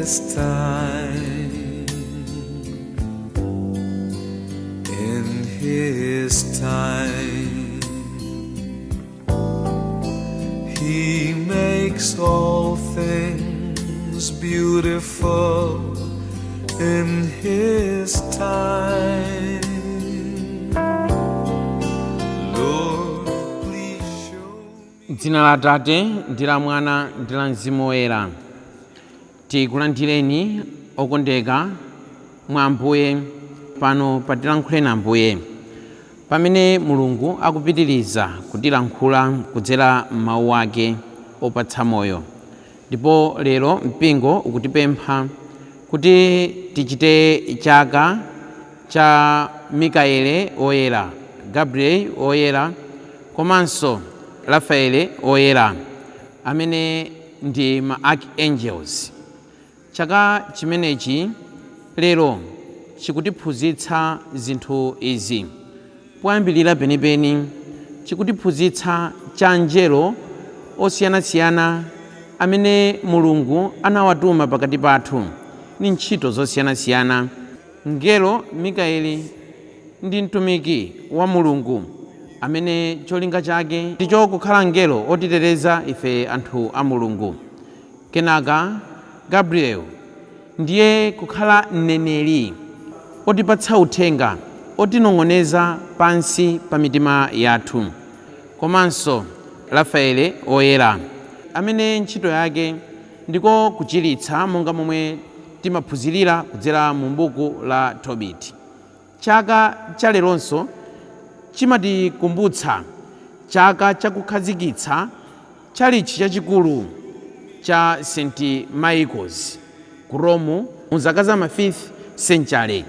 his time, in his time, he makes all things beautiful in his time. Lord, please show me. Dzina la Tate ndi la Mwana ndi la Mzimu Woyera. Tikulandireni okondeka mwa Ambuye pano patilankhule na Ambuye, pamene Mulungu akupitiriza kutilankhula kudzera mawu ake opatsa moyo. Ndipo lero mpingo ukutipempha kuti tichite chaka cha Mikaeli oyera, Gabriel oyera, komanso Rafael oyera, amene ndi ma archangels. Chaka chimenechi lero chikutiphunzitsa zinthu izi. Poyambirira penipeni chikutiphunzitsa cha Anjero osiyanasiyana amene Mulungu anawatuma pakati pathu ndi ntchito zosiyanasiyana. Mngelo Mikaeli ndi mtumiki wa Mulungu amene cholinga chake ndicho kukhala mngelo otiteteza ife anthu a Mulungu. Kenaka Gabriel ndiye kukhala mneneri otipatsa uthenga, otinong'oneza pansi pa mitima yathu. Komanso Rafael oyera amene ntchito yake ndiko kuchiritsa, monga momwe timaphunzirira kudzera mu buku la Tobiti. Chaka cha leronso chimatikumbutsa chaka chakukhazikitsa chalichi chachikulu cha St. Michael's ku Rome mu zaka za ma 5th century.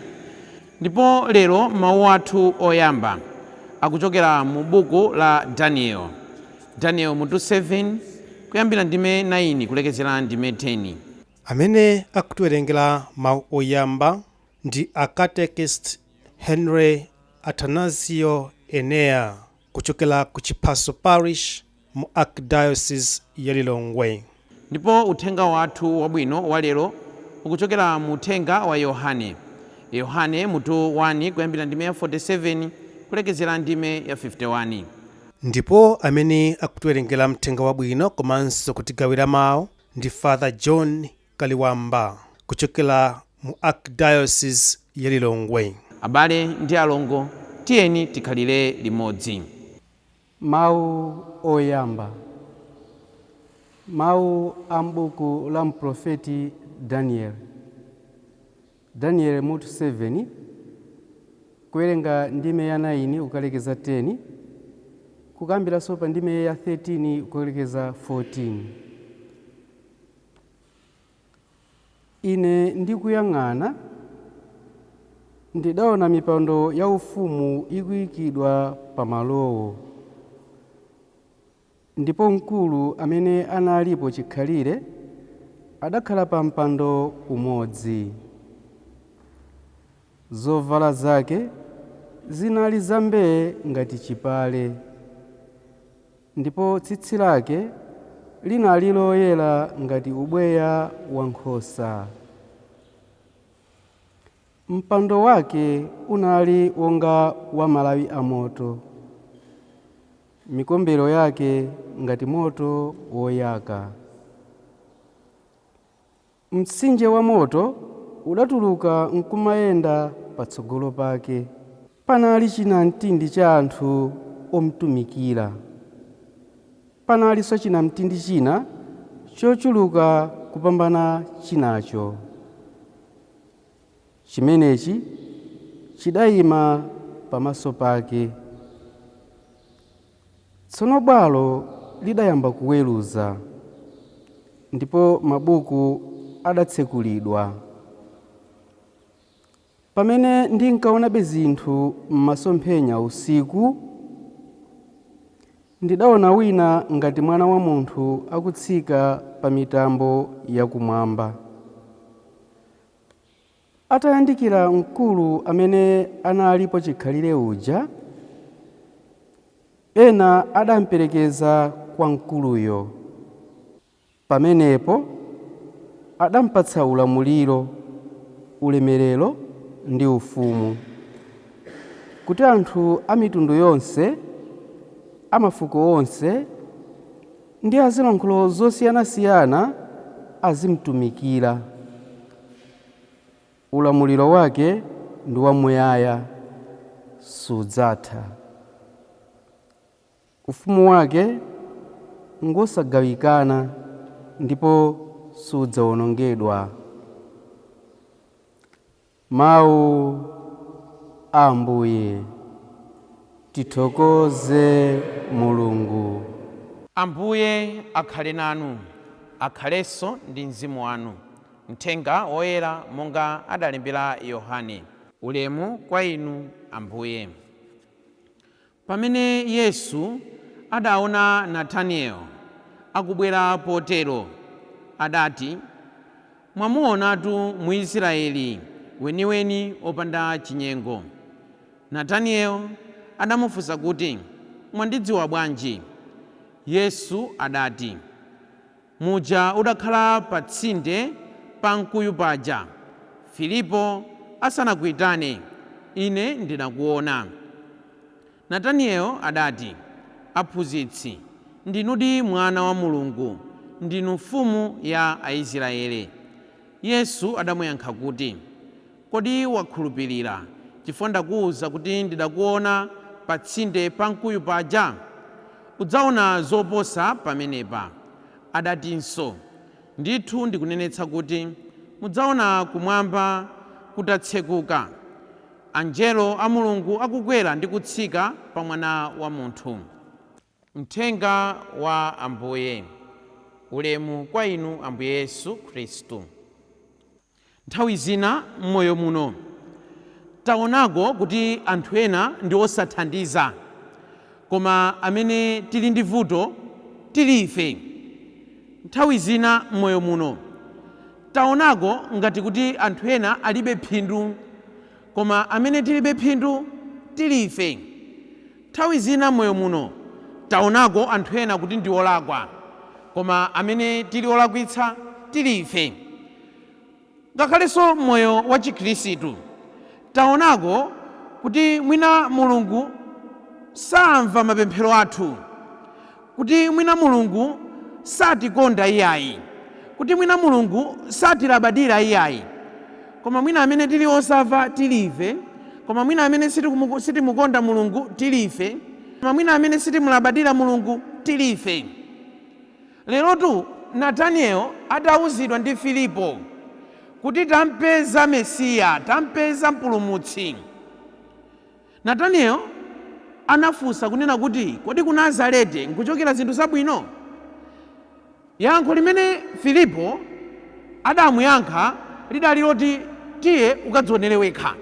Ndipo lero mawu athu oyamba akuchokera mu buku la Daniel mutu 7 kuyambira ndime 9 kulekezera ndime 10. Amene akutiwerengera mawu oyamba ndi Catechist Henry Atanasio Enea kuchokera ku Chiphaso Parish mu Archdiocese ya Lilongwe. Ndipo uthenga wathu wabwino wa lero ukuchokera mu uthenga wa Yohane mutu 1 kuyambira ndime ya 47 kulekezera ndime ya 51. Ndipo amene akutiwerengera mthenga wabwino komanso kutigawira mawu ndi Father John Kaliwamba kuchokera mu Archdiocese ya Lilongwe. Abale ndi alongo, tiyeni tikhalire limodzi. Mawu oyamba. Mawu a m'buku la mprofeti Daniel mutu 7 kuwerenga ndime ya 9 ukalekeza 10, kukambiranso pa ndime ya 13 ukalekeza 14. Ine ndikuyang'ana ndidaona mipando ya ufumu ikuyikidwa pa malowo, ndipo mkulu amene analipo chikhalire adakhala pa mpando umodzi. Zovala zake zinali zambee ngati chipale, ndipo tsitsi lake linali loyera ngati ubweya wankhosa. Mpando wake unali wonga wa malawi amoto, mikombero yake ngati moto woyaka. Mtsinje wa moto udatuluka nkumayenda patsogolo pake. Panali chinamtindi cha anthu omtumikira. Panalinso chinamtindi china chochuluka kupambana chinacho. Chimenechi chidayima pamaso pake. Tsono bwalo lidayamba kuweruza, ndipo mabuku adatsekulidwa. Pamene ndinkaonabe zinthu m'masomphenya usiku, ndidaona wina ngati mwana wa munthu akutsika pa mitambo yakumwamba. Atayandikira mkulu amene analipo chikhalire uja, ena adamperekeza kwa mkuluyo. Pamenepo adampatsa ulamuliro, ulemerero ndi ufumu, kuti anthu a mitundu yonse, a mafuko onse ndi azilankhulo zosiyanasiyana azimtumikira. Ulamuliro wake ndi wamuyaya, sudzatha. Ufumu wake ngosagawikana ndipo sudzawonongedwa. Mawu a Ambuye. Tithokoze Mulungu. Ambuye akhale nanu, akhalenso ndi mzimu wanu. Mthenga woyera monga adalembera Yohane. Ulemu kwa inu Ambuye. Pamene Yesu adaona Natanieli akubwera potero, adati, mwamuonatu Mwisraeli weniweni opanda chinyengo. Natanieli adamufunsa kuti, mwandidziwa bwanji? Yesu adati, muja udakhala pa tsinde pa mkuyu paja, Filipo asanakuyitane, ine ndinakuona. Natanieli adati, aphunzitsi, ndinudi mwana wa Mulungu, ndinu mfumu ya Aisraeli. Yesu adamuyankha kuti, kodi wakhulupirira chifukwa ndakuwuza kuti ndidakuona pa tsinde pa mkuyu paja? Udzaona zoposa pamenepa. Adatinso, ndithu ndikunenetsa kuti mudzaona kumwamba kutatsekuka, Anjero a Mulungu akukwera ndi kutsika pa Mwana wa Munthu. Mthenga wa Ambuye. Ulemu kwa inu Ambuye Yesu Khristu. Nthawi zina m'moyo muno taonako kuti anthu ena ndi osathandiza, koma amene tili ndi vuto tili ife. Nthawi zina m'moyo muno taonako ngati kuti anthu ena alibe phindu, koma amene tilibe phindu tili ife. Nthawi zina m'moyo muno taonako anthu ena kuti ndi olakwa, koma amene tili olakwitsa tili ife. Ngakhalenso moyo wa Chikhristu taonako kuti mwina Mulungu samva mapemphero athu, kuti mwina Mulungu satikonda iyayi, kuti mwina Mulungu satilabadira iyayi, koma mwina amene tili osamva tili ife, koma mwina amene sitimukonda Mulungu tili ife, koma mwina amene sitimulabadira Mulungu tili ife. Lerotu Natanieli adawuzidwa ndi Filipo kuti tampeza Mesiya, tampeza mpulumutsi. Natanieli anafunsa kunena kuti kodi ku Nazareti nkuchokera zinthu zabwino? Yankho limene Filipo adamuyankha lidali loti tiye ukadzionere wekha.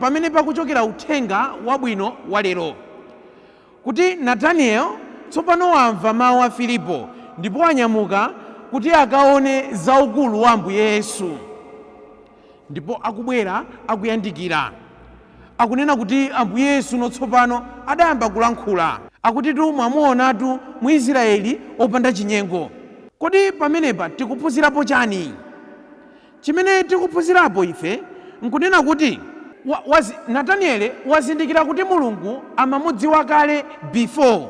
Pamene pakuchokera uthenga wabwino wa lero, kuti Natanieli tsopano wamva mawu a Filipo ndipo anyamuka kuti akaone zaukulu wa Ambuye Yesu, ndipo akubwera akuyandikira, akunena kuti Ambuye Yesu notsopano adayamba kulankhula, akuti mwamuonatu Mwisraeli opanda chinyengo. Kodi pamenepa tikuphunzirapo chani? Chimene tikuphunzirapo ife nkunena kuti Natanieli wazindikira kuti Mulungu amamudziwa kale before,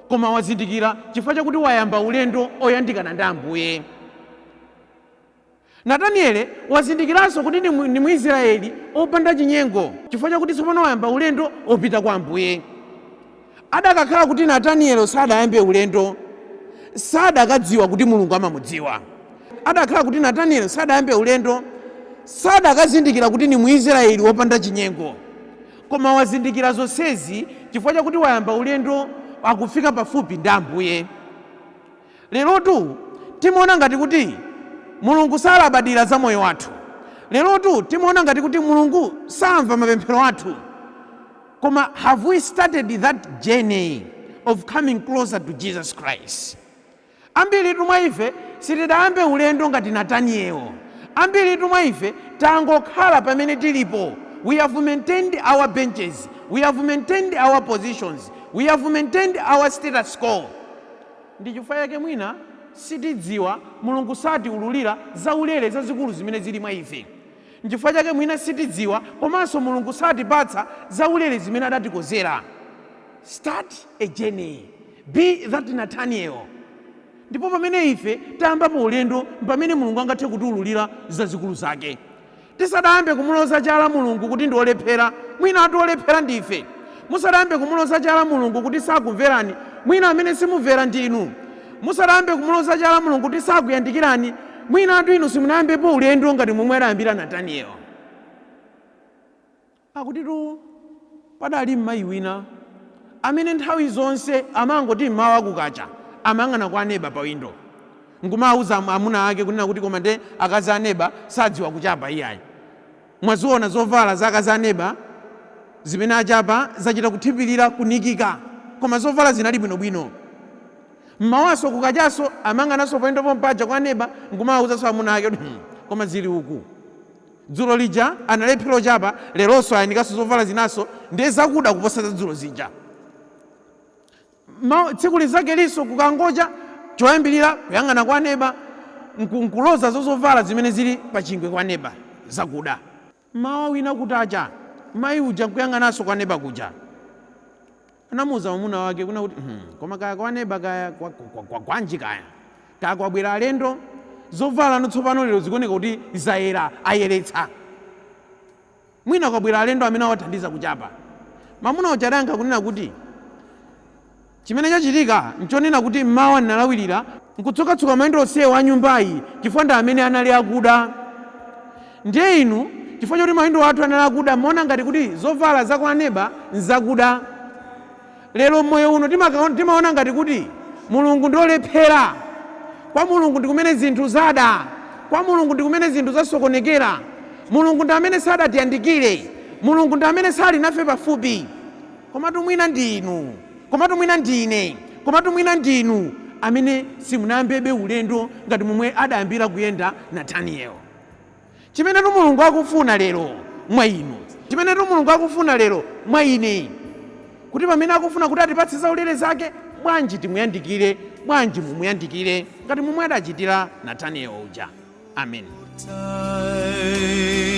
koma wazindikira chifukwa chakuti wayamba ulendo oyandikana ndi Ambuye. Natanieli wazindikiranso kuti ni Mwisraeli opanda chinyengo chifukwa chakuti tsopano wayamba ulendo opita kwa Ambuye. Adakakhala kuti Natanieli sadayambe ulendo, sadakadziwa kuti Mulungu amamudziwa. Adakhala kuti Natanieli sadayambe ulendo, sadakazindikira kuti ni Mwisraeli opanda chinyengo, koma wazindikira zonsezi chifukwa chakuti wayamba ulendo akufika pafupi ndi Ambuye. Lerotu timaona ngati kuti Mulungu salabadira za moyo wathu. Lerotu timaona ngati kuti Mulungu samva mapemphero athu. Koma have we started that journey of coming closer to Jesus Christ? Ambiri mwa ife sitidayambe ulendo ngati Natanieli. Ambiri mwa ife tangokhala pamene tilipo. We have maintained our benches. We have maintained our positions. We have maintained our status quo. Ndi chifukwa chake mwina sitidziwa, Mulungu satiululira zaulere zazikulu zimene zili mwa ife. N'chifukwa chake mwina sitidziwa, komanso Mulungu satipatsa zaulere zimene adatikozera. Start a journey. Be that Nathaniel. Ndipo pamene ife tayamba pa ulendo, pamene Mulungu angathe kutiululira zazikulu zake. Tisadayambe kumuloza chala Mulungu kuti ndi olephera, mwina atolephera ndife. Musadayambe kumuloza chala Mulungu kuti sakumverani, mwina amene simumvera ndinu. Musadayambe kumuloza chala Mulungu kuti sakuyandikirani, mwina atu inu simunayambepo ulendo ngati momwe adayambira Nathaniel. Akutitu padali mayi wina amene nthawi zonse amangoti mmawa kukacha amang'ana kwa aneba pa windo. Nkumawuza amuna ake kunena kuti koma nde akazi aneba sadziwa kuchapa iyayi. Mwaziona zovala za akazi aneba zimene achapa zachita kuthipirira kunikika, koma zovala zinali bwinobwino. Mmawaso kukachaso amang'ananso pa windo pompaja kwa aneba, nkumawuzanso amuna ake kuti koma zili uku. Dzulo lija analephera chapa, leronso ayanikanso zovala zinaso ndiye zakuda kuposa za dzulo zija. Tsiku lizake liso kukangocha choyambirira kuyang'ana kwa aneba, nkuloza zovala zimene zili pa chingwe kwa aneba zakuda. Mawa wina kutacha mayi uja nkuyang'ananso kwa aneba kuja. Anamuwuza mwamuna wake kuna kuti koma kaya kwa aneba kaya kwanji kaya kwabwera alendo, zovala notsopano lero zikuoneka kuti zayera ayeretsa. Mwina kwabwera alendo amene awathandiza kuchapa. Mwamuna uja adayankha kunena kuti chimene chachitika nchonena kuti mmawa ndinalawirira nkutsukatsuka mayendo onsewo a nyumbayi chifukwa ndi amene anali akuda. Ndiye inu chifukwa choti mayendo athu anali akuda, mmaona ngati kuti zovala za kwa aneba nzakuda. Lero moyo uno timaona ngati kuti Mulungu ndolephera. Kwa Mulungu ndi kumene zinthu zada, kwa Mulungu ndi kumene zinthu zasokonekera. Mulungu ndi amene sadatiyandikire, Mulungu ndi amene sali nafe pafupi. Komatu mwina ndinu, komatu mwina ndine, komatu mwina ndinu amene simunayambebe ulendo ngati momwe adayambira kuyenda Nathaniel. Chimene Mulungu akufuna lero mwa inu, chimene Mulungu akufuna lero mwa ine, kuti pamene akufuna kuti atipatse zaulere zake, bwanji timuyandikire, bwanji mumuyandikire ngati momwe adachitira Nathaniel uja. Amen. Time